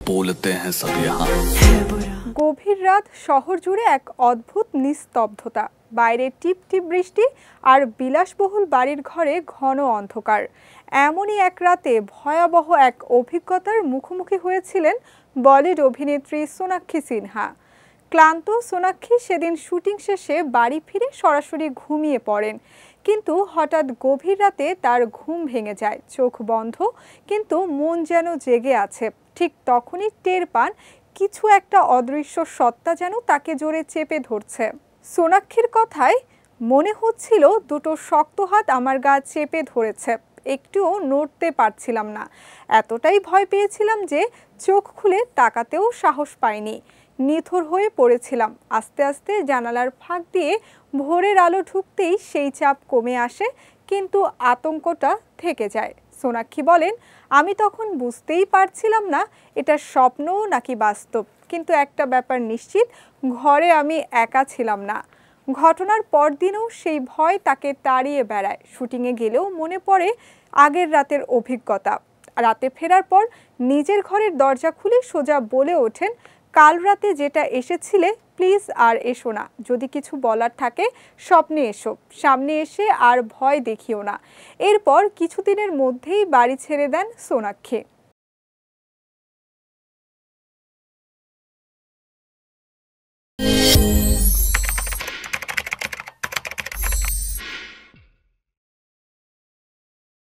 बोलते हैं सब यहाँ। গভীর রাত শহর জুড়ে এক অদ্ভুত নিস্তব্ধতা। বাইরে টিপ টিপ বৃষ্টি আর বিলাসবহুল বাড়ির ঘরে ঘন অন্ধকার। এমনই এক রাতে ভয়াবহ এক অভিজ্ঞতার মুখোমুখি হয়েছিলেন বলিউড অভিনেত্রী সোনাক্ষী সিনহা। ক্লান্ত সোনাক্ষী সেদিন শুটিং শেষে বাড়ি ফিরে সরাসরি ঘুমিয়ে পড়েন, কিন্তু হঠাৎ গভীর রাতে তার ঘুম ভেঙে যায়। চোখ বন্ধ, কিন্তু মন যেন জেগে আছে। ঠিক তখনই টের পান কিছু একটা অদৃশ্য সত্তা যেন তাকে জোরে চেপে ধরছে। সোনাক্ষীর কথায় মনে হচ্ছিল দুটো শক্ত হাত আমার গা চেপে ধরেছে, একটুও নড়তে পারছিলাম না। এতটাই ভয় পেয়েছিলাম যে চোখ খুলে তাকাতেও সাহস পাইনি। নিথর হয়ে পড়েছিলাম। আস্তে আস্তে জানালার ফাঁক দিয়ে ভোরের আলো ঢুকতেই সেই চাপ কমে আসে, কিন্তু আতঙ্কটা থেকে যায়। সোনাক্ষী বলেন, আমি তখন বুঝতেই পারছিলাম না এটা স্বপ্ন নাকি বাস্তব, কিন্তু একটা ব্যাপার নিশ্চিত, ঘরে আমি একা ছিলাম না। ঘটনার পরদিনও সেই ভয় তাকে তাড়িয়ে বেড়ায়। শুটিংয়ে গেলেও মনে পড়ে আগের রাতের অভিজ্ঞতা। রাতে ফেরার পর নিজের ঘরের দরজা খুলে সোজা বলে ওঠেন, কাল রাতে যেটা এসেছিলে প্লিজ আর এসো না। যদি কিছু বলার থাকে স্বপ্নে এসো, সামনে এসে আর ভয় দেখিও না। এরপর কিছুদিনের মধ্যেই বাড়ি ছেড়ে দেন সোনাক্ষী।